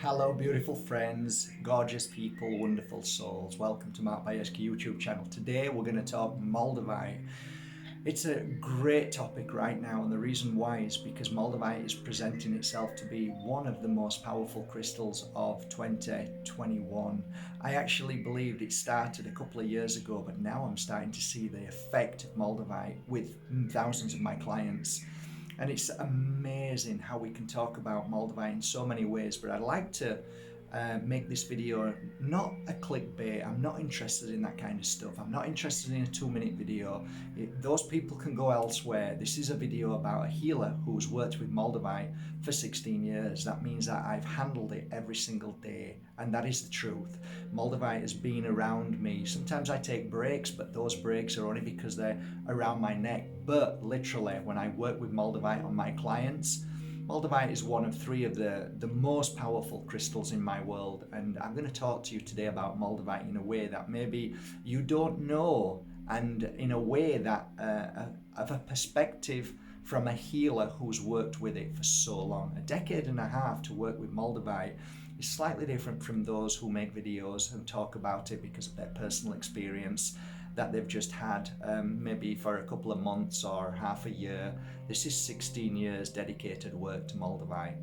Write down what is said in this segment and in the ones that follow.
Hello beautiful friends, gorgeous people, wonderful souls. Welcome to Mark Bayersky YouTube channel. Today we're going to talk Moldavite. It's a great topic right now, and the reason why is because Moldavite is presenting itself to be one of the most powerful crystals of 2021. I actually believed it started a couple of years ago, but now I'm starting to see the effect of Moldavite with thousands of my clients. And it's amazing how we can talk about Moldavite in so many ways, but I'd like to make this video not a clickbait. I'm not interested in that kind of stuff. I'm not interested in a 2-minute video. Those people can go elsewhere. This is a video about a healer who's worked with Moldavite for 16 years. That means that I've handled it every single day, and that is the truth. Moldavite has been around me. Sometimes I take breaks, but those breaks are only because they're around my neck. But literally, when I work with Moldavite on my clients, Moldavite is one of 3 of the most powerful crystals in my world, and I'm going to talk to you today about Moldavite in a way that maybe you don't know, and in a way that of a perspective from a healer who's worked with it for so long. A decade and a half to work with Moldavite is slightly different from those who make videos and talk about it because of their personal experience that they've just had, maybe for a couple of months or half a year. This is 16 years dedicated work to Moldavite.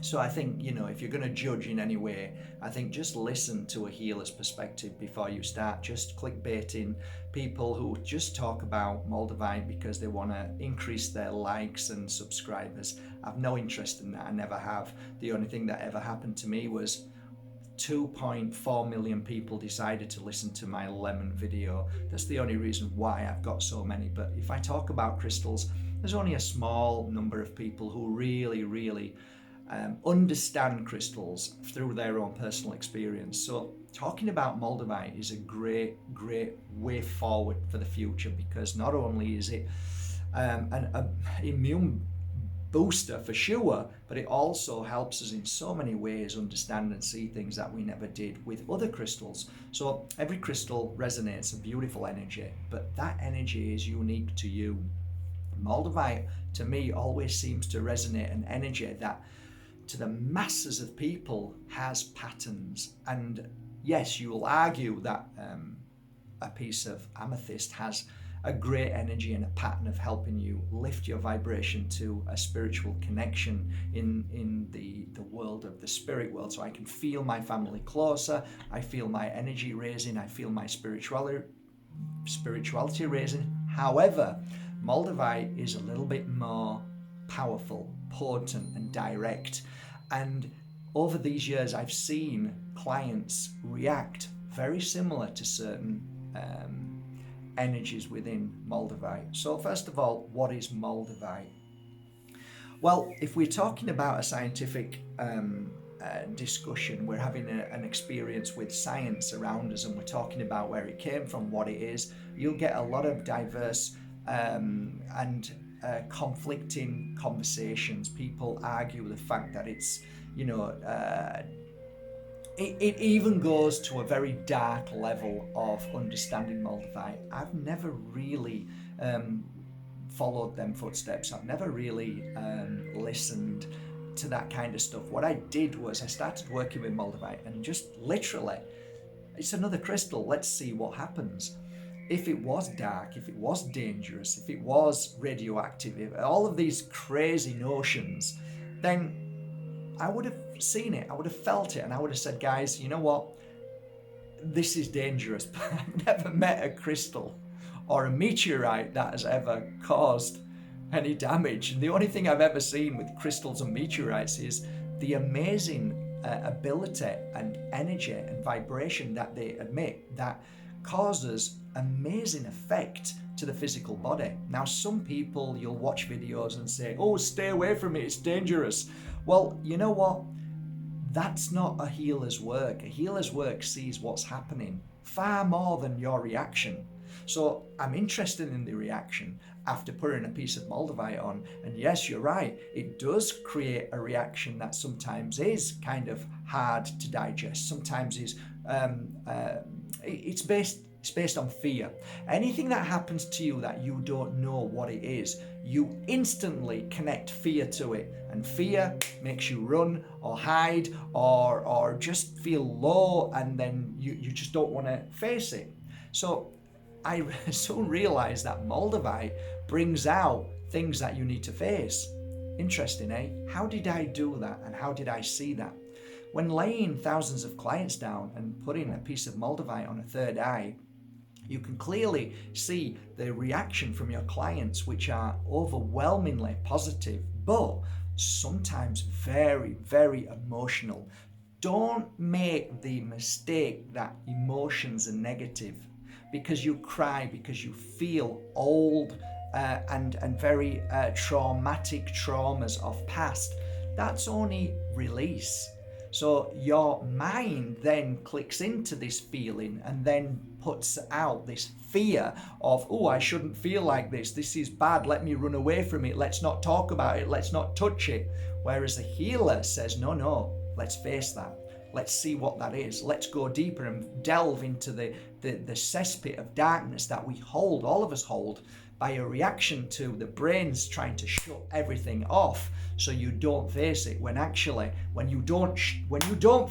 So I think, if you're going to judge in any way, I think just listen to a healer's perspective before you start just clickbaiting people who just talk about Moldavite because they want to increase their likes and subscribers. I've no interest in that. I never have. The only thing that ever happened to me was 2.4 million people decided to listen to my lemon video. That's the only reason why I've got so many. But if I talk about crystals, there's only a small number of people who really understand crystals through their own personal experience. So talking about Moldavite is a great way forward for the future, because not only is it an immune booster for sure, but it also helps us in so many ways understand and see things that we never did with other crystals. So every crystal resonates a beautiful energy, but that energy is unique to you. Moldavite, to me, always seems to resonate an energy that to the masses of people has patterns. And yes, you will argue that a piece of amethyst has a great energy and a pattern of helping you lift your vibration to a spiritual connection in the world of the spirit world. So I can feel my family closer, I feel my energy raising, I feel my spirituality raising. However, Moldavite is a little bit more powerful, potent and direct. And over these years, I've seen clients react very similar to certain energies within Moldavite. So first of all, what is Moldavite? Well, if we're talking about a scientific discussion, we're having an experience with science around us, and we're talking about where it came from, what it is, you'll get a lot of diverse and conflicting conversations. People argue the fact that it's, it even goes to a very dark level of understanding Moldavite. I've never really followed them footsteps. I've never really listened to that kind of stuff. What I did was I started working with Moldavite and just literally, it's another crystal, let's see what happens. If it was dark, if it was dangerous, if it was radioactive, if all of these crazy notions, then I would have seen it, I would have felt it, and I would have said, guys, you know what? This is dangerous. But I've never met a crystal or a meteorite that has ever caused any damage. And the only thing I've ever seen with crystals and meteorites is the amazing ability and energy and vibration that they emit that causes amazing effect to the physical body. Now, some people, you'll watch videos and say, oh, stay away from it, it's dangerous. Well, you know what? That's not a healer's work. A healer's work sees what's happening far more than your reaction. So I'm interested in the reaction after putting a piece of Moldavite on. And yes, you're right, it does create a reaction that sometimes is kind of hard to digest. Sometimes is it's based It's based on fear. Anything that happens to you that you don't know what it is, you instantly connect fear to it. And fear makes you run or hide or just feel low, and then you just don't want to face it. So I soon realized that Moldavite brings out things that you need to face. Interesting, eh? How did I do that, and how did I see that? When laying thousands of clients down and putting a piece of Moldavite on a third eye, you can clearly see the reaction from your clients, which are overwhelmingly positive, but sometimes very, very emotional. Don't make the mistake that emotions are negative, because you cry, because you feel old and very traumatic traumas of past. That's only release. So your mind then clicks into this feeling and then puts out this fear of, oh, I shouldn't feel like this. This is bad. Let me run away from it. Let's not talk about it. Let's not touch it. Whereas a healer says, no, let's face that. Let's see what that is. Let's go deeper and delve into the cesspit of darkness that we hold, all of us hold, by a reaction to the brain's trying to shut everything off so you don't face it. When actually, when you don't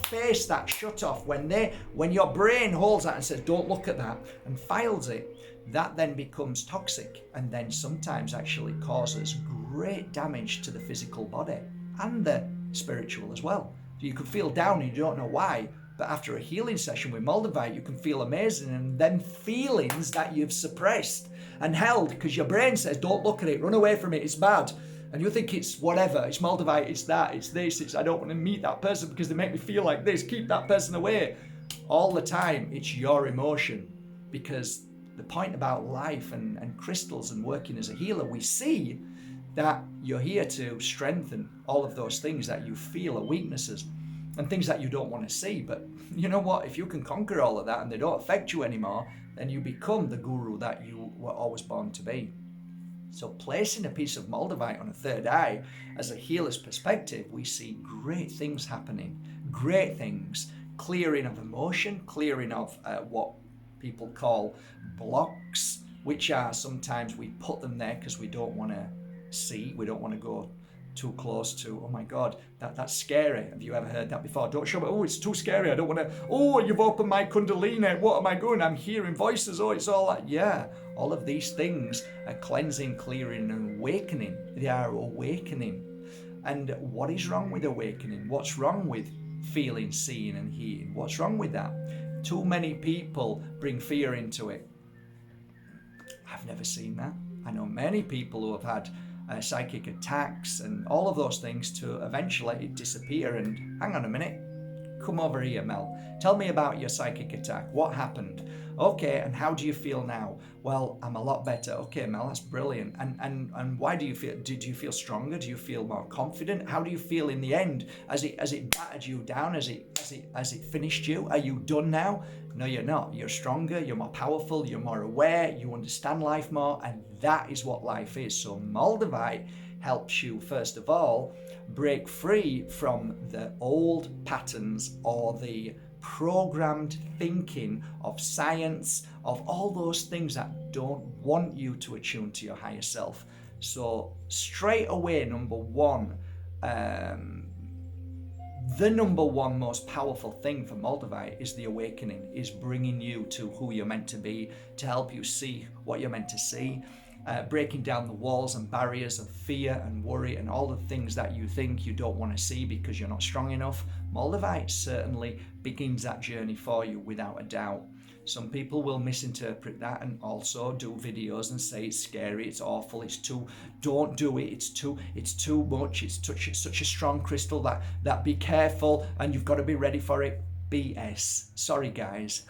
face that shut off, when your brain holds that and says, don't look at that, and files it, that then becomes toxic, and then sometimes actually causes great damage to the physical body and the spiritual as well. So you can feel down and you don't know why, but after a healing session with Moldavite, you can feel amazing, and then feelings that you've suppressed and held because your brain says, don't look at it, run away from it, it's bad. And you think it's whatever, it's Moldavite, it's that, it's this, it's I don't want to meet that person because they make me feel like this, keep that person away. All the time, it's your emotion. Because the point about life and crystals and working as a healer, we see that you're here to strengthen all of those things that you feel are weaknesses and things that you don't want to see. But you know what? If you can conquer all of that and they don't affect you anymore, then you become the guru that you were always born to be. So placing a piece of Moldavite on a third eye, as a healer's perspective, we see great things happening. Great things. Clearing of emotion, clearing of what people call blocks, which are sometimes we put them there because we don't want to see, we don't want to go too close to, oh my God, that's scary. Have you ever heard that before? Don't show me, oh, it's too scary. I don't want to, oh, you've opened my kundalini. What am I doing? I'm hearing voices. Oh, it's all that. Yeah, all of these things are cleansing, clearing, and awakening. They are awakening. And what is wrong with awakening? What's wrong with feeling, seeing, and hearing? What's wrong with that? Too many people bring fear into it. I've never seen that. I know many people who have had psychic attacks and all of those things to eventually disappear. And hang on a minute, come over here, Mel. Tell me about your psychic attack. What happened? Okay, and how do you feel now? Well, I'm a lot better. Okay, Mel, that's brilliant. And why do you feel? Did you feel stronger? Do you feel more confident? How do you feel in the end? As it battered you down? As it finished you? Are you done now? No, you're not. You're stronger, you're more powerful, you're more aware, you understand life more, and that is what life is. So Moldavite helps you, first of all, break free from the old patterns or the programmed thinking of science, of all those things that don't want you to attune to your higher self. So straight away, number one, the number one most powerful thing for Moldavite is the awakening, is bringing you to who you're meant to be, to help you see what you're meant to see, breaking down the walls and barriers of fear and worry and all the things that you think you don't want to see because you're not strong enough. Moldavite certainly begins that journey for you without a doubt. Some people will misinterpret that and also do videos and say it's scary, it's awful, it's too, don't do it, it's too much, it's such a strong crystal that be careful and you've got to be ready for it. BS. Sorry guys,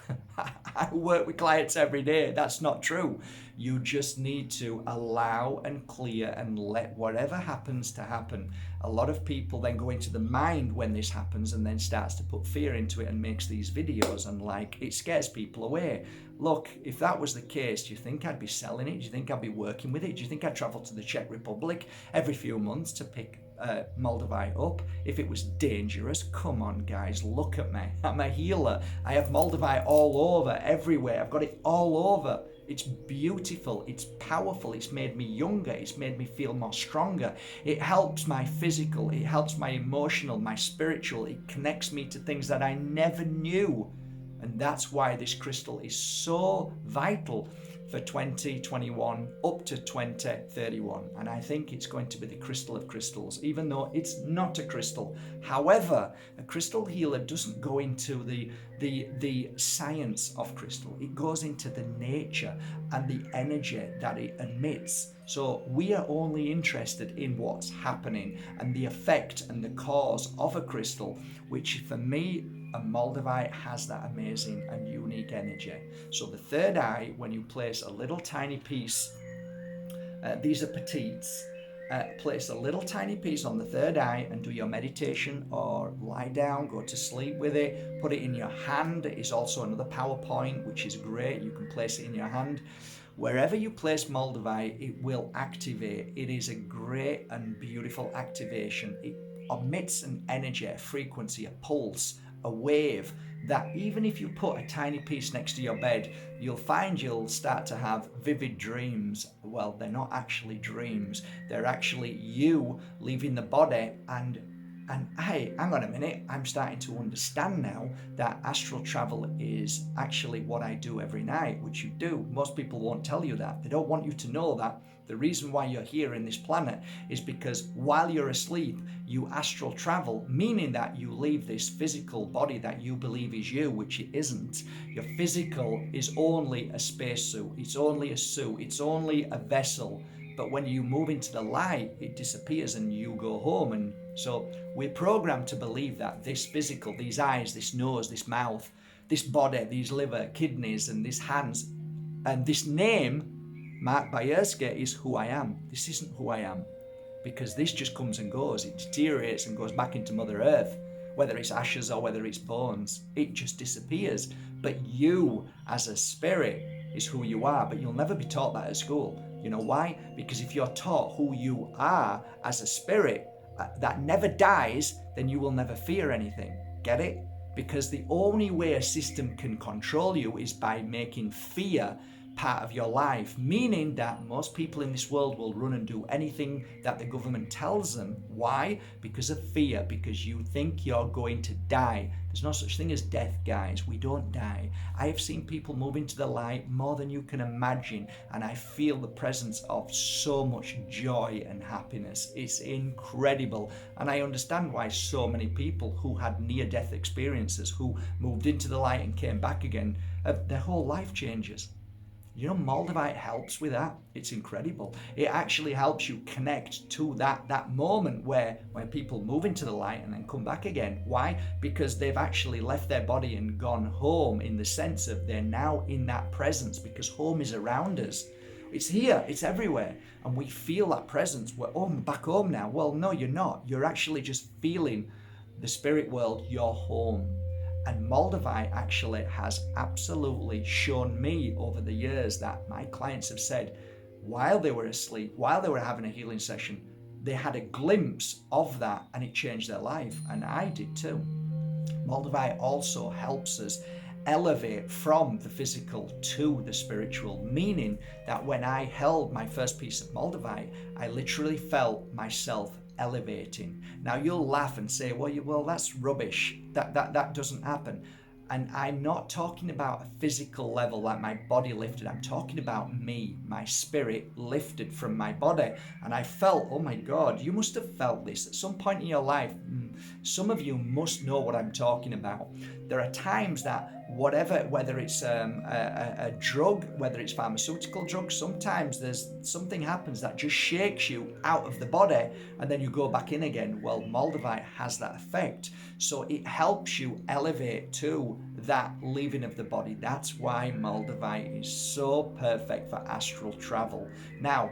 I work with clients every day. That's not true. You just need to allow and clear and let whatever happens to happen. A lot of people then go into the mind when this happens and then starts to put fear into it and makes these videos and it scares people away. Look, if that was the case, do you think I'd be selling it? Do you think I'd be working with it? Do you think I'd travel to the Czech Republic every few months to pick Moldavite up. If it was dangerous, come on guys, look at me. I'm a healer. I have Moldavite all over, everywhere. I've got it all over. It's beautiful, it's powerful, it's made me younger, it's made me feel more stronger. It helps my physical, it helps my emotional, my spiritual. It connects me to things that I never knew. And that's why this crystal is so vital for 2021 up to 2031. And I think it's going to be the crystal of crystals, even though it's not a crystal. However, a crystal healer doesn't go into the science of crystal. It goes into the nature and the energy that it emits. So we are only interested in what's happening and the effect and the cause of a crystal, which for me, a Moldavite has that amazing and unique energy. So the third eye, when you place a little tiny piece, these are petites, place a little tiny piece on the third eye and do your meditation or lie down, go to sleep with it, put it in your hand. It is also another PowerPoint, which is great. You can place it in your hand. Wherever you place Moldavite, it will activate. It is a great and beautiful activation. It emits an energy, a frequency, a pulse, a wave that even if you put a tiny piece next to your bed, you'll find you'll start to have vivid dreams. Well, they're not actually dreams. They're actually you leaving the body and hey, hang on a minute, I'm starting to understand now that astral travel is actually what I do every night, which you do. Most people won't tell you that. They don't want you to know that. The reason why you're here in this planet is because while you're asleep, you astral travel, meaning that you leave this physical body that you believe is you, which it isn't. Your physical is only a spacesuit. It's only a suit. It's only a vessel. But when you move into the light, it disappears and you go home. And so we're programmed to believe that this physical, these eyes, this nose, this mouth, this body, these liver, kidneys, and these hands, and this name, Mark Bayerska, is who I am. This isn't who I am, because this just comes and goes. It deteriorates and goes back into Mother Earth, whether it's ashes or whether it's bones. It just disappears. But you, as a spirit, is who you are, but you'll never be taught that at school. You know why? Because if you're taught who you are as a spirit that never dies, then you will never fear anything. Get it? Because the only way a system can control you is by making fear part of your life, meaning that most people in this world will run and do anything that the government tells them. Why? Because of fear, because you think you're going to die. There's no such thing as death, guys. We don't die. I have seen people move into the light more than you can imagine, and I feel the presence of so much joy and happiness. It's incredible, and I understand why so many people who had near-death experiences, who moved into the light and came back again, their whole life changes. You know, Moldavite helps with that. It's incredible. It actually helps you connect to that moment where people move into the light and then come back again. Why? Because they've actually left their body and gone home, in the sense of they're now in that presence, because home is around us. It's here, it's everywhere. And we feel that presence. We're back home now. Well, no, you're not. You're actually just feeling the spirit world, your home. And Moldavite actually has absolutely shown me over the years that my clients have said, while they were asleep, while they were having a healing session, they had a glimpse of that and it changed their life. And I did too. Moldavite also helps us elevate from the physical to the spiritual, meaning that when I held my first piece of Moldavite, I literally felt myself elevating. Now you'll laugh and say, well, that's rubbish. That doesn't happen. And I'm not talking about a physical level, like my body lifted. I'm talking about me, my spirit lifted from my body. And I felt, oh my God, you must have felt this at some point in your life. Some of you must know what I'm talking about. There are times that whether it's a drug, whether it's pharmaceutical drugs, sometimes there's something happens that just shakes you out of the body and then you go back in again. Well, Moldavite has that effect. So it helps you elevate to that leaving of the body. That's why Moldavite is so perfect for astral travel. Now,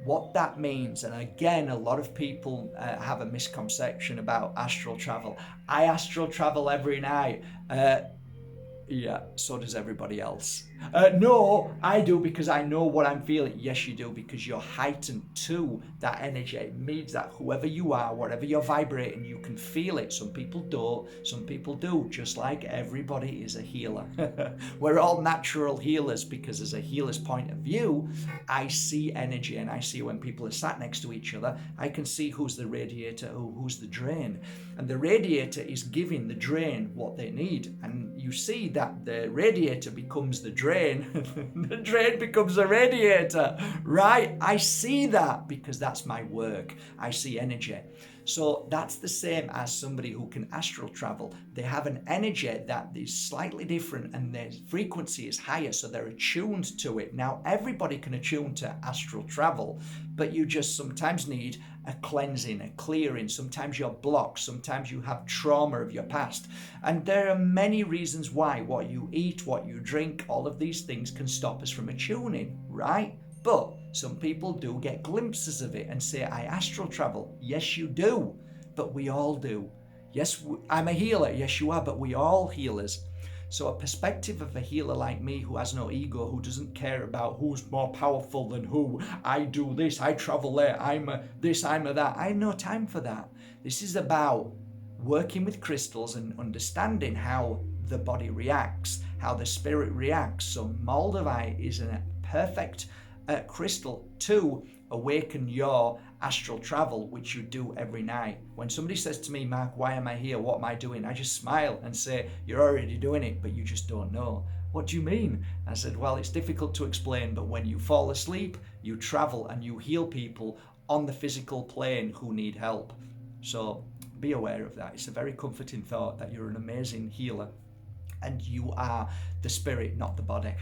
what that means, and again, a lot of people have a misconception about astral travel. I astral travel every night. Yeah, so does everybody else. No, I do because I know what I'm feeling. Yes, you do because you're heightened to that energy. It means that whoever you are, whatever you're vibrating, you can feel it. Some people don't, some people do, just like everybody is a healer. We're all natural healers because, as a healer's point of view, I see energy and I see when people are sat next to each other, I can see who's the radiator, who's the drain. And the radiator is giving the drain what they need. And you see that the radiator becomes the drain, the drain becomes the radiator, right? I see that because that's my work. I see energy. So that's the same as somebody who can astral travel. They have an energy that is slightly different and their frequency is higher, so they're attuned to it. Now, everybody can attune to astral travel, but you just sometimes need a cleansing, a clearing. Sometimes you're blocked. Sometimes you have trauma of your past. And there are many reasons why. What you eat, what you drink, all of these things can stop us from attuning, right? But some people do get glimpses of it and say, I astral travel. Yes, you do. But we all do. Yes, I'm a healer. Yes, you are. But we are all healers. So a perspective of a healer like me who has no ego, who doesn't care about who's more powerful than who, I do this, I travel there, I'm a this, I'm a that. I have no time for that. This is about working with crystals and understanding how the body reacts, how the spirit reacts. So Moldavite is a perfect crystal to awaken your astral travel, which you do every night. When somebody says to me, Mark, why am I here? What am I doing? I just smile and say, you're already doing it, but you just don't know. What do you mean? I said, well, it's difficult to explain, but when you fall asleep, you travel and you heal people on the physical plane who need help. So be aware of that. It's a very comforting thought that you're an amazing healer and you are the spirit, not the body.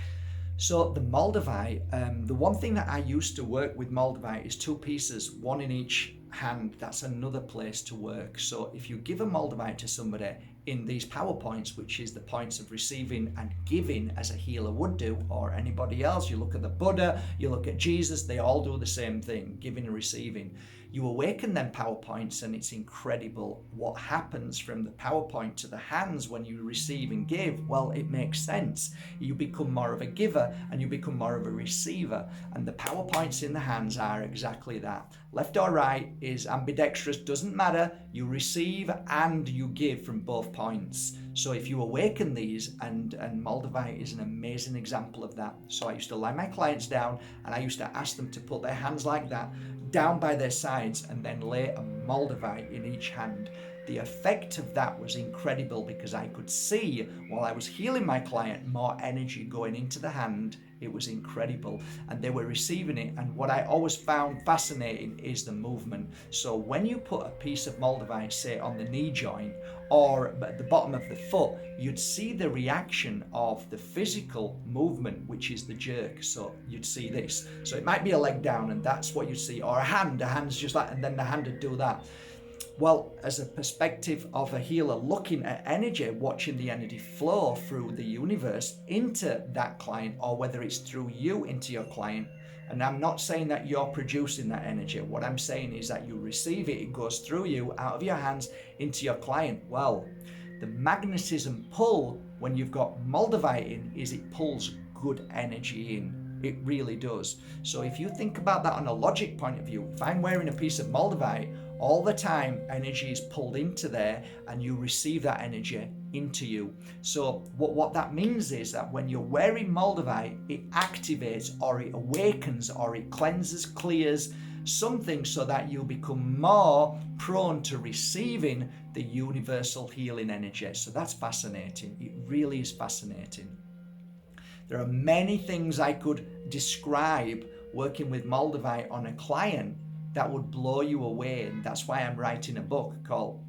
So the Moldavite, the one thing that I used to work with Moldavite is 2 pieces, one in each hand. That's another place to work. So if you give a Moldavite to somebody in these power points, which is the points of receiving and giving as a healer would do, or anybody else, you look at the Buddha, you look at Jesus, they all do the same thing, giving and receiving. You awaken them power points and it's incredible what happens from the power point to the hands when you receive and give. Well, it makes sense. You become more of a giver and you become more of a receiver. And the power points in the hands are exactly that. Left or right is ambidextrous, doesn't matter. You receive and you give from both points. So if you awaken these, and Moldavite is an amazing example of that. So I used to lie my clients down and I used to ask them to put their hands like that down by their sides and then lay a Moldavite in each hand. The effect of that was incredible because I could see while I was healing my client more energy going into the hand. It was incredible and they were receiving it. And what I always found fascinating is the movement. So when you put a piece of Moldavite, say on the knee joint or at the bottom of the foot, you'd see the reaction of the physical movement, which is the jerk. So you'd see this. So it might be a leg down and that's what you see, or a hand's just like, and then the hand would do that. Well, as a perspective of a healer looking at energy, watching the energy flow through the universe into that client, or whether it's through you into your client, and I'm not saying that you're producing that energy. What I'm saying is that you receive it, it goes through you, out of your hands, into your client. Well, the magnetism pull when you've got Moldavite in is it pulls good energy in. It really does. So if you think about that on a logic point of view, if I'm wearing a piece of Moldavite, all the time energy is pulled into there and you receive that energy into you. So what that means is that when you're wearing Moldavite, it activates or it awakens or it cleanses, clears something so that you become more prone to receiving the universal healing energy. So that's fascinating. It really is fascinating. There are many things I could describe working with Moldavite on a client that would blow you away, and that's why I'm writing a book called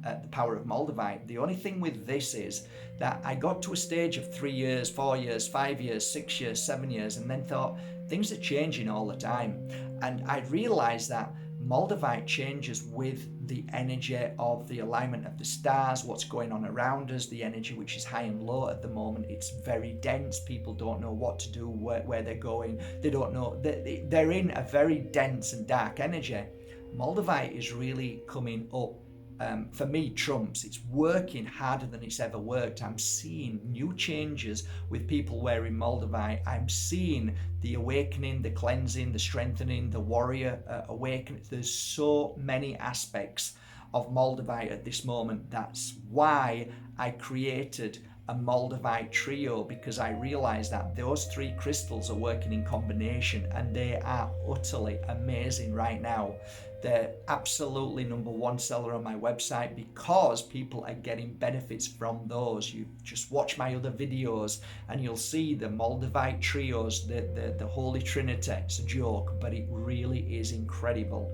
The Power of Moldavite. The only thing with this is that I got to a stage of 3 years, 4 years, 5 years, 6 years, 7 years, and then thought things are changing all the time. And I realized that Moldavite changes with the energy of the alignment of the stars, what's going on around us, the energy which is high and low at the moment. It's very dense. People don't know what to do, where they're going. They don't know. They're in a very dense and dark energy. Moldavite is really coming up for me, trumps. It's working harder than it's ever worked. I'm seeing new changes with people wearing Moldavite. I'm seeing the awakening, the cleansing, the strengthening, the warrior awakening. There's so many aspects of Moldavite at this moment. That's why I created a Moldavite trio, because I realized that those three crystals are working in combination and they are utterly amazing right now. They're absolutely #1 seller on my website because people are getting benefits from those. You just watch my other videos and you'll see the Moldavite trios, the Holy Trinity. It's a joke, but it really is incredible.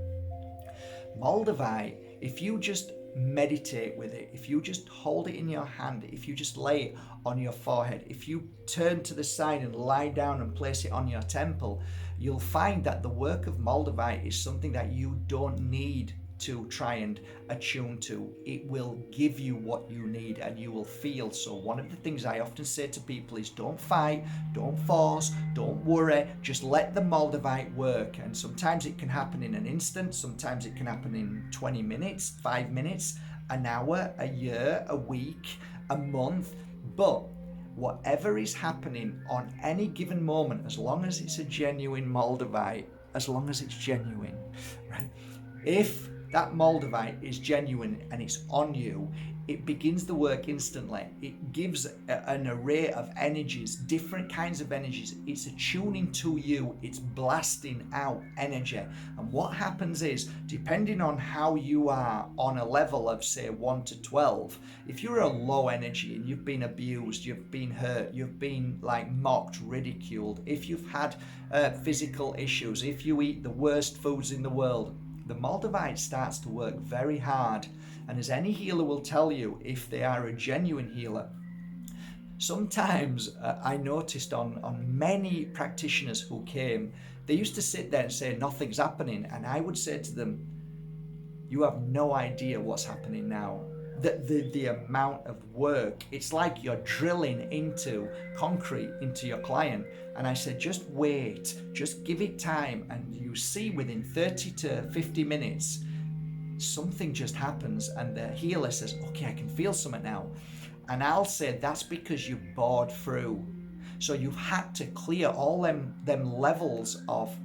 Moldavite, if you just meditate with it, if you just hold it in your hand, if you just lay it on your forehead, if you turn to the side and lie down and place it on your temple, you'll find that the work of Moldavite is something that you don't need to try and attune to. It will give you what you need and you will feel. So one of the things I often say to people is don't fight, don't force, don't worry, just let the Moldavite work. And sometimes it can happen in an instant, sometimes it can happen in 20 minutes, 5 minutes, an hour, a year, a week, a month. But whatever is happening on any given moment, as long as it's a genuine Moldavite, as long as it's genuine, right? If that Moldavite is genuine and it's on you, it begins the work instantly. It gives an array of energies, different kinds of energies. It's attuning to you. It's blasting out energy. And what happens is, depending on how you are on a level of, say, 1 to 12, if you're a low energy and you've been abused, you've been hurt, you've been like mocked, ridiculed, if you've had physical issues, if you eat the worst foods in the world, the Moldavite starts to work very hard. And as any healer will tell you, if they are a genuine healer, sometimes I noticed on many practitioners who came, they used to sit there and say nothing's happening, and I would say to them, you have no idea what's happening now. The amount of work, it's like you're drilling into concrete into your client. And I said, just wait, just give it time, and you see within 30 to 50 minutes something just happens and the healer says, okay, I can feel something now. And I'll say that's because you bored through. So you've had to clear all them levels of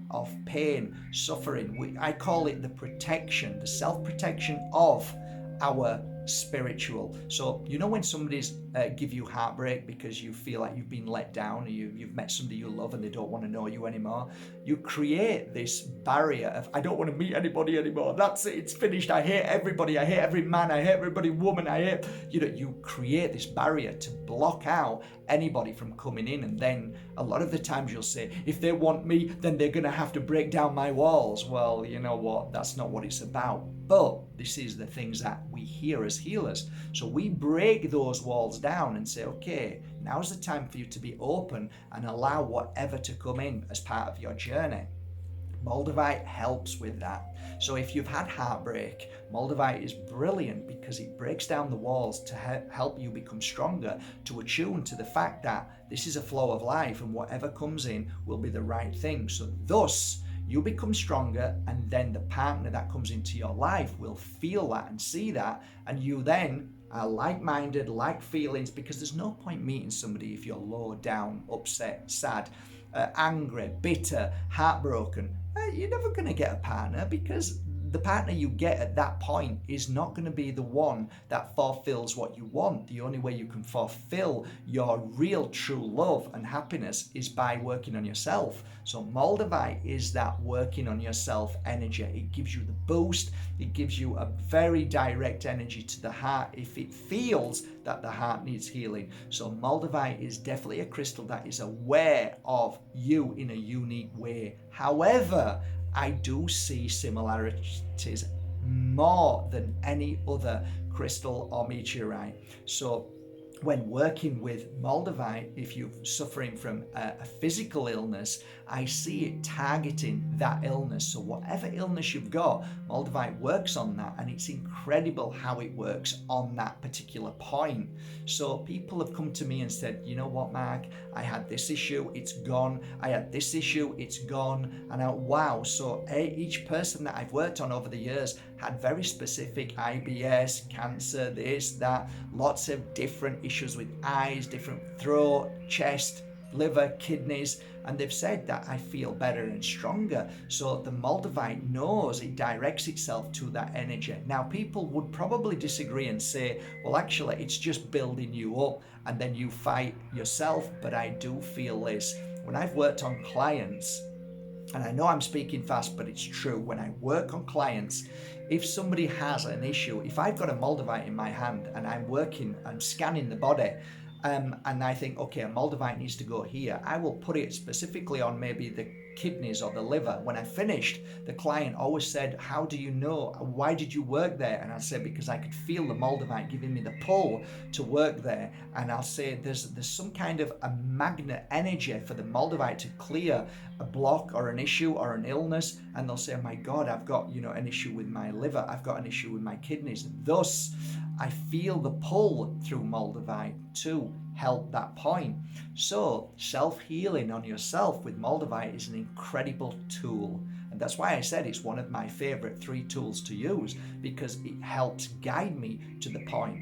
pain, suffering. I call it the protection, the self-protection of our spiritual. So you know when somebody's give you heartbreak because you feel like you've been let down, or you've met somebody you love and they don't want to know you anymore, you create this barrier of, I don't want to meet anybody anymore, that's it, it's finished, I hate everybody, I hate every man, I hate everybody woman, I hate, you create this barrier to block out anybody from coming in. And then a lot of the times you'll say, if they want me, then they're going to have to break down my walls. Well, you know what, that's not what it's about. But this is the things that we hear as healers. So we break those walls down and say, okay, now's the time for you to be open and allow whatever to come in as part of your journey. Moldavite helps with that. So if you've had heartbreak, Moldavite is brilliant because it breaks down the walls to help you become stronger, to attune to the fact that this is a flow of life and whatever comes in will be the right thing. So thus, you become stronger, and then the partner that comes into your life will feel that and see that, and you then are like-minded, like feelings, because there's no point meeting somebody if you're low down, upset, sad, angry, bitter, heartbroken. You're never going to get a partner, because the partner you get at that point is not going to be the one that fulfills what you want. The only way you can fulfill your real true love and happiness is by working on yourself. So Moldavite is that working on yourself energy. It gives you the boost. It gives you a very direct energy to the heart if it feels that the heart needs healing. So Moldavite is definitely a crystal that is aware of you in a unique way. However, I do see similarities more than any other crystal or meteorite. So when working with Moldavite, if you're suffering from a physical illness, I see it targeting that illness. So whatever illness you've got, Moldavite works on that, and it's incredible how it works on that particular point. So people have come to me and said, you know what, Mark, I had this issue, it's gone. I had this issue, it's gone. And wow, so each person that I've worked on over the years had very specific IBS, cancer, this, that, lots of different issues with eyes, different throat, chest, liver, kidneys, and they've said that I feel better and stronger. So the Moldavite knows it directs itself to that energy. Now, people would probably disagree and say, well, actually, it's just building you up and then you fight yourself. But I do feel this. When I've worked on clients, and I know I'm speaking fast, but it's true. When I work on clients, if somebody has an issue, if I've got a Moldavite in my hand and I'm scanning the body, and I think, okay, a Moldavite needs to go here, I will put it specifically on maybe the kidneys or the liver. When I finished, the client always said, how do you know? Why did you work there? And I said, because I could feel the Moldavite giving me the pull to work there. And I'll say there's some kind of a magnet energy for the Moldavite to clear a block or an issue or an illness. And they'll say, oh my God, I've got, an issue with my liver. I've got an issue with my kidneys. Thus, I feel the pull through Moldavite to help that point. So self-healing on yourself with Moldavite is an incredible tool. And that's why I said it's one of my favorite 3 tools to use, because it helps guide me to the point.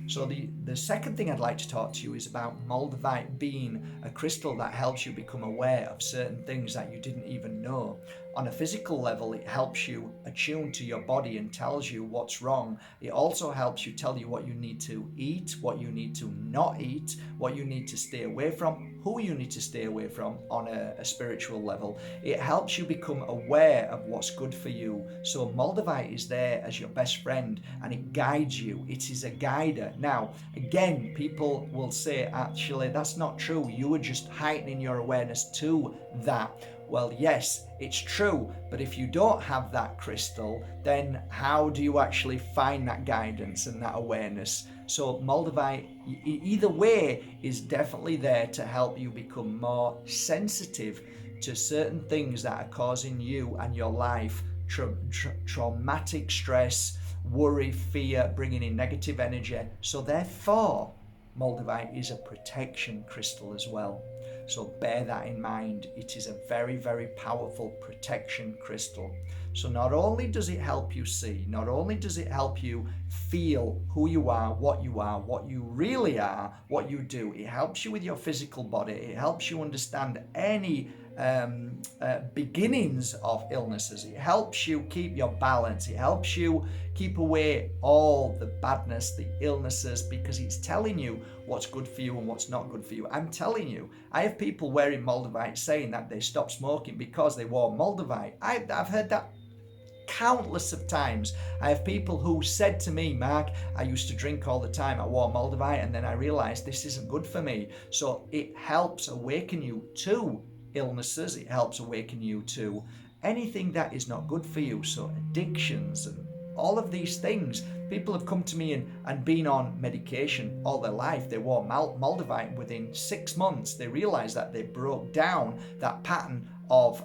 So the second thing I'd like to talk to you is about Moldavite being a crystal that helps you become aware of certain things that you didn't even know. On a physical level, it helps you attune to your body and tells you what's wrong. It also helps you tell you what you need to eat, what you need to not eat, what you need to stay away from, who you need to stay away from on a spiritual level. It helps you become aware of what's good for you. So Moldavite is there as your best friend and it guides you. It is a guider. Now, again, people will say, actually, that's not true. You are just heightening your awareness to that. Well, yes, it's true, but if you don't have that crystal, then how do you actually find that guidance and that awareness? So Moldavite, either way, is definitely there to help you become more sensitive to certain things that are causing you and your life traumatic stress, worry, fear, bringing in negative energy. So therefore, Moldavite is a protection crystal as well. So bear that in mind. It is a very, very powerful protection crystal. So not only does it help you see, not only does it help you feel who you are, what you really are, what you do, it helps you with your physical body. It helps you understand any beginnings of illnesses. It helps you keep your balance. It helps you keep away all the badness, the illnesses, because it's telling you what's good for you and what's not good for you. I'm telling you, I have people wearing Moldavite saying that they stopped smoking because they wore Moldavite. I've heard that countless of times. I have people who said to me, Mark, I used to drink all the time, I wore Moldavite, and then I realized this isn't good for me. So it helps awaken you to illnesses. It helps awaken you to anything that is not good for you. So addictions and all of these things. People have come to me and been on medication all their life. They wore Moldavite. Within 6 months, they realized that they broke down that pattern of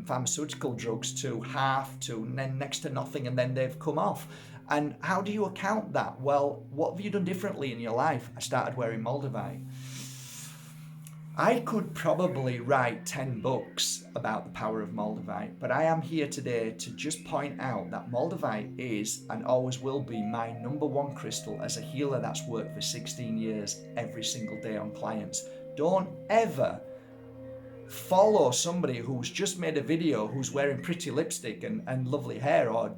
pharmaceutical drugs to half, to then next to nothing, and then they've come off. And how do you account that? Well, what have you done differently in your life? I started wearing Moldavite. I could probably write 10 books about the power of Moldavite, but I am here today to just point out that Moldavite is and always will be my number 1 crystal as a healer that's worked for 16 years every single day on clients. Don't ever follow somebody who's just made a video who's wearing pretty lipstick and lovely hair or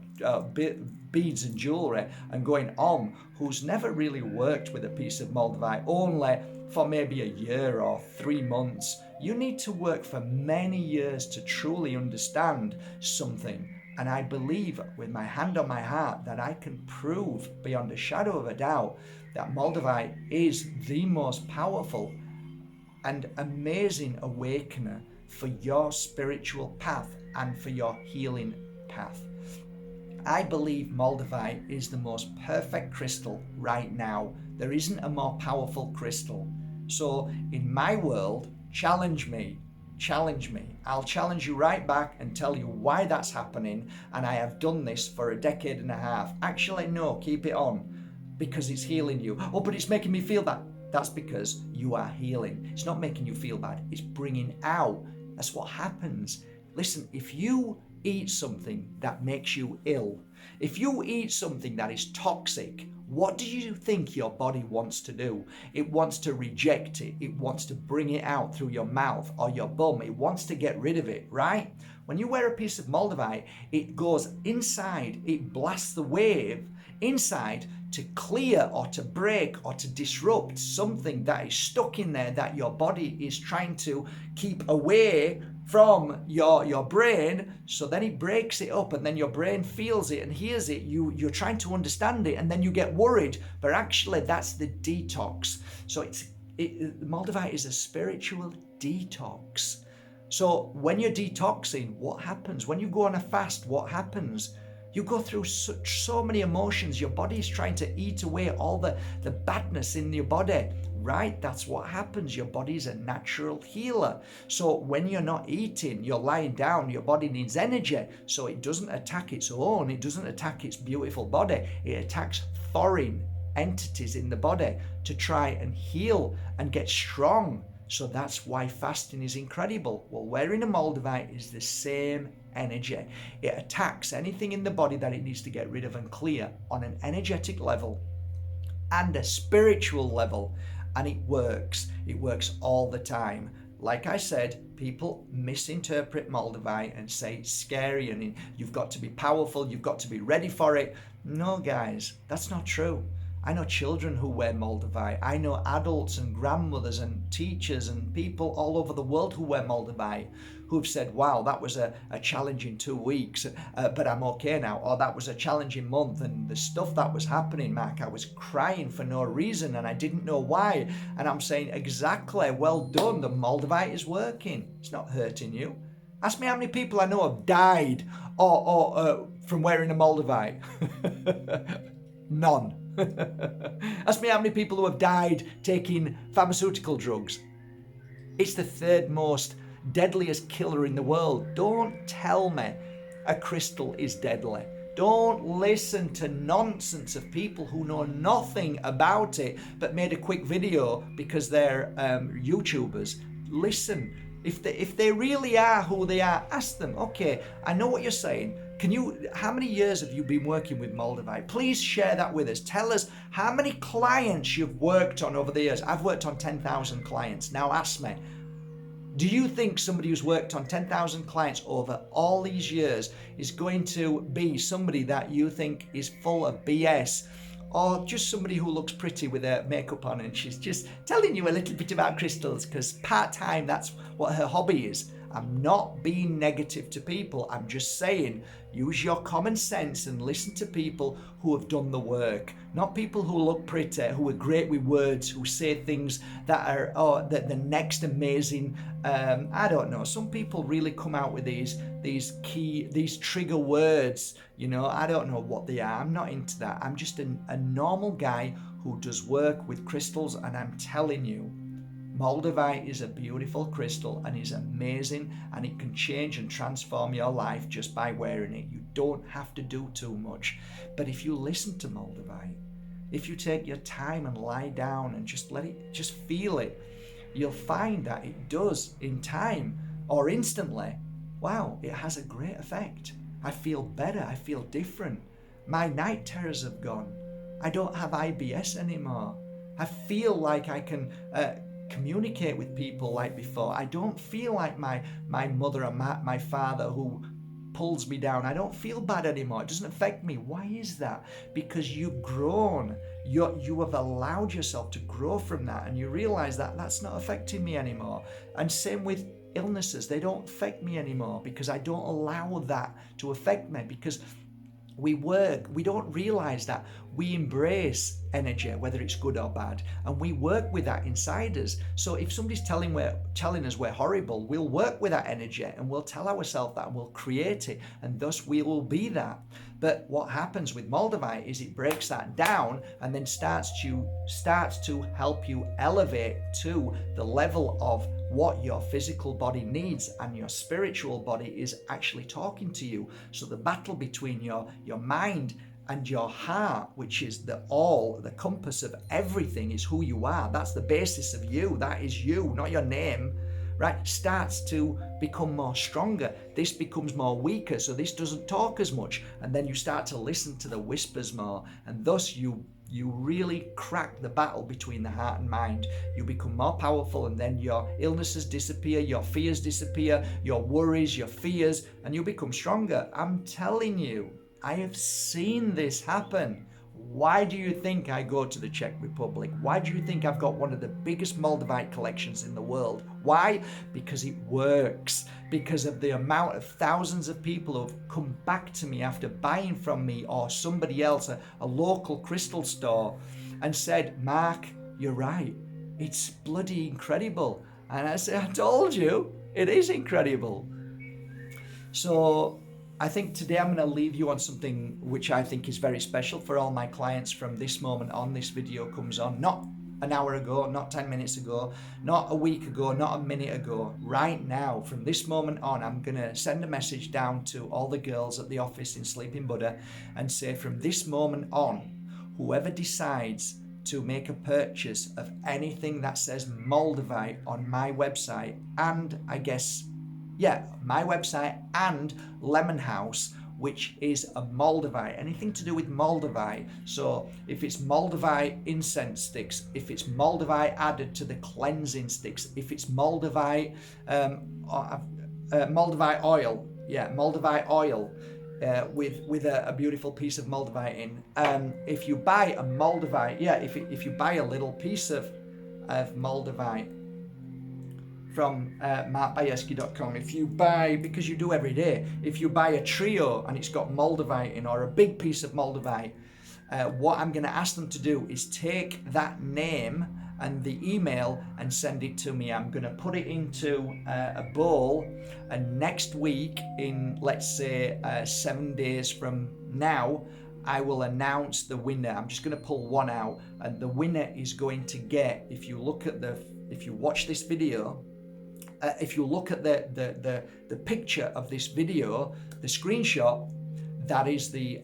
beads and jewelry and going on, who's never really worked with a piece of Moldavite, only for maybe a year or 3 months. You need to work for many years to truly understand something. And I believe with my hand on my heart that I can prove beyond a shadow of a doubt that Moldavite is the most powerful and amazing awakener for your spiritual path and for your healing path. I believe Moldavite is the most perfect crystal right now. There isn't a more powerful crystal. So in my world, challenge me. I'll challenge you right back and tell you why that's happening. And I have done this for a decade and a half. Actually, no, keep it on, because it's healing you. Oh, but it's making me feel bad. That's because you are healing. It's not making you feel bad. It's bringing out. That's what happens. Listen, if you eat something that makes you ill, if you eat something that is toxic, what do you think your body wants to do? It wants to reject it. It wants to bring it out through your mouth or your bum. It wants to get rid of it, right? When you wear a piece of Moldavite, it goes inside. It blasts the wave inside to clear or to break or to disrupt something that is stuck in there that your body is trying to keep away from your brain. So then it breaks it up, and then your brain feels it and hears it. You're trying to understand it, and then you get worried, but actually that's the detox. So Moldavite is a spiritual detox. So when you're detoxing, what happens? When you go on a fast, what happens? You go through so many emotions. Your body is trying to eat away all the badness in your body, right? That's what happens. Your body is a natural healer. So when you're not eating, you're lying down, your body needs energy. So it doesn't attack its own. It doesn't attack its beautiful body. It attacks foreign entities in the body to try and heal and get strong. So that's why fasting is incredible. Well, wearing a Moldavite is the same energy. It attacks anything in the body that it needs to get rid of and clear on an energetic level and a spiritual level. And it works. It works all the time. Like I said, people misinterpret Moldavite and say it's scary and you've got to be powerful, you've got to be ready for it. No, guys, that's not true. I know children who wear Moldavite. I know adults and grandmothers and teachers and people all over the world who wear Moldavite who've said, wow, that was a challenging 2 weeks, but I'm okay now. Or that was a challenging month, and the stuff that was happening, Mark, I was crying for no reason and I didn't know why. And I'm saying, exactly, well done. The Moldavite is working. It's not hurting you. Ask me how many people I know have died or from wearing a Moldavite. None. Ask me how many people who have died taking pharmaceutical drugs. It's the third most deadliest killer in the world. Don't tell me a crystal is deadly. Don't listen to nonsense of people who know nothing about it but made a quick video because they're YouTubers. Listen, if they really are who they are, ask them, okay, I know what you're saying. How many years have you been working with Moldavite? Please share that with us. Tell us how many clients you've worked on over the years. I've worked on 10,000 clients. Now ask me, do you think somebody who's worked on 10,000 clients over all these years is going to be somebody that you think is full of BS? Or just somebody who looks pretty with her makeup on and she's just telling you a little bit about crystals because part-time, that's what her hobby is. I'm not being negative to people. I'm just saying, use your common sense and listen to people who have done the work. Not people who look pretty, who are great with words, who say things that are the next amazing. I don't know. Some people really come out with these trigger words. You know, I don't know what they are. I'm not into that. I'm just a normal guy who does work with crystals, and I'm telling you, Moldavite is a beautiful crystal and is amazing, and it can change and transform your life just by wearing it. You don't have to do too much. But if you listen to Moldavite, if you take your time and lie down and just feel it, you'll find that it does in time or instantly. Wow, it has a great effect. I feel better. I feel different. My night terrors have gone. I don't have IBS anymore. I feel like I can communicate with people like before. I don't feel like my mother or my father who pulls me down. I don't feel bad anymore. It doesn't affect me. Why is that? Because you've grown. You have allowed yourself to grow from that, and you realize that that's not affecting me anymore. And same with illnesses. They don't affect me anymore because I don't allow that to affect me, because we don't realize that we embrace energy, whether it's good or bad, and we work with that inside us. So if somebody's telling us we're horrible, we'll work with that energy and we'll tell ourselves that and we'll create it, and thus we will be that. But what happens with Moldavite is it breaks that down and then starts to help you elevate to the level of what your physical body needs, and your spiritual body is actually talking to you. So the battle between your mind and your heart, which is the compass of everything, is who you are. That's the basis of you. That is you, not your name. right, starts to become more stronger. This becomes more weaker, so this doesn't talk as much. And then you start to listen to the whispers more, and thus you really crack the battle between the heart and mind. You become more powerful, and then your illnesses disappear, your fears disappear, your worries, your fears, and you become stronger. I'm telling you, I have seen this happen. Why do you think I go to the Czech Republic? Why do you think I've got one of the biggest Moldavite collections in the world? Why? Because it works. Because of the amount of thousands of people who've come back to me after buying from me or somebody else, a local crystal store, and said, Mark, you're right. It's bloody incredible. And I said, I told you, it is incredible. So I think today I'm going to leave you on something which I think is very special for all my clients from this moment on. This video comes on not an hour ago, not 10 minutes ago, not a week ago, not a minute ago. Right now, from this moment on, I'm going to send a message down to all the girls at the office in Sleeping Buddha and say, from this moment on, whoever decides to make a purchase of anything that says Moldavite on my website, and I guess, yeah, my website and Lemon House, which is a Moldavite, anything to do with Moldavite. So if it's Moldavite incense sticks, if it's Moldavite added to the cleansing sticks, if it's Moldavite Moldavite oil, yeah, Moldavite oil with a beautiful piece of Moldavite in. If you buy a Moldavite, yeah, if you buy a little piece of Moldavite from markbajewski.com, if you buy, because you do every day, if you buy a trio and it's got Moldavite in, or a big piece of Moldavite, what I'm going to ask them to do is take that name and the email and send it to me. I'm going to put it into a bowl, and next week, in let's say 7 days from now, I will announce the winner. I'm just going to pull one out, and the winner is going to get, if you watch this video, if you look at the picture of this video, the screenshot, that is the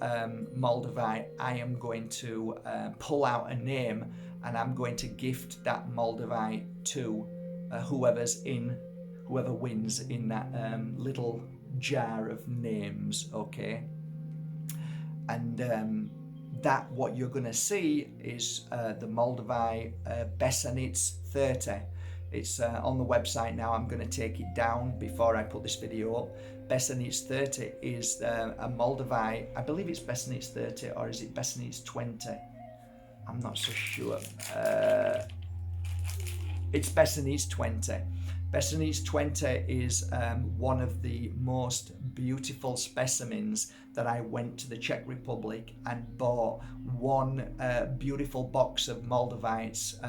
Moldavite. I am going to pull out a name, and I'm going to gift that Moldavite to whoever wins in that little jar of names, okay? And that what you're going to see is the Moldavite Besesdnice 30. It's on the website now. I'm going to take it down before I put this video up. Besednice 30 is a Moldavite. I believe it's Besednice 30, or is it Besednice 20? I'm not so sure. It's Besednice 20. Besednice 20 is one of the most beautiful specimens that I went to the Czech Republic and bought one beautiful box of Moldavites.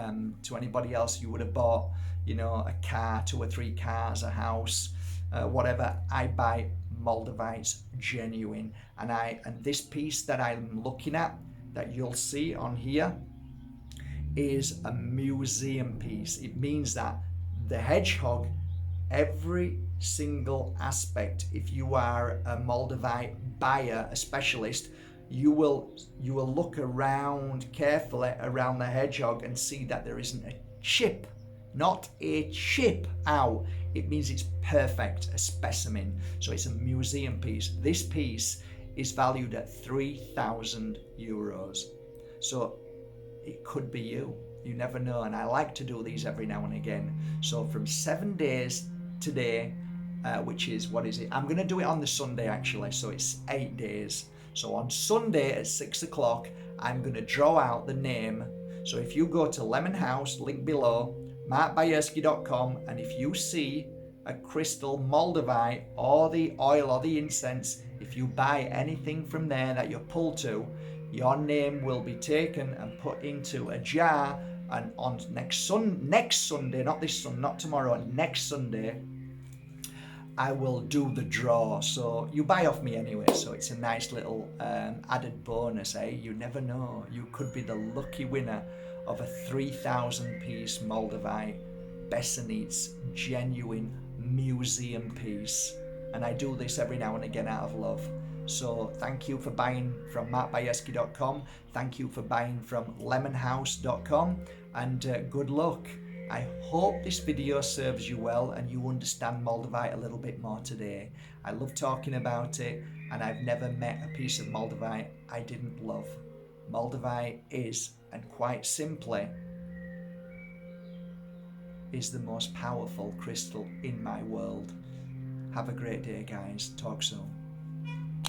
To anybody else, you would have bought, you know, a car, 2 or 3 cars, a house, whatever. I buy Moldavites genuine, and this piece that I'm looking at, that you'll see on here, is a museum piece. It means that the hedgehog, every single aspect, if you are a Moldavite buyer, a specialist, you will look around carefully around the hedgehog and see that there isn't a chip, not a chip out. It means it's perfect, a specimen. So it's a museum piece. This piece is valued at 3,000 euros. So it could be you. You never know. And I like to do these every now and again. So from 7 days today, which is, what is it? I'm going to do it on the Sunday actually. So it's 8 days. So on Sunday at 6 o'clock, I'm going to draw out the name. So if you go to Lemon House, link below, markbajewski.com, and if you see a crystal Moldavite or the oil or the incense, if you buy anything from there that you're pulled to, your name will be taken and put into a jar, and on next Sunday, not this Sunday, not tomorrow, next Sunday, I will do the draw. So you buy off me anyway, so it's a nice little added bonus, eh? You never know. You could be the lucky winner of a 3,000 piece Moldavite Besesdnice genuine museum piece. And I do this every now and again out of love. So thank you for buying from markbajewski.com. Thank you for buying from lemonhouse.com, and good luck. I hope this video serves you well and you understand Moldavite a little bit more today. I love talking about it, and I've never met a piece of Moldavite I didn't love. Moldavite is, and quite simply, is the most powerful crystal in my world. Have a great day, guys. Talk soon.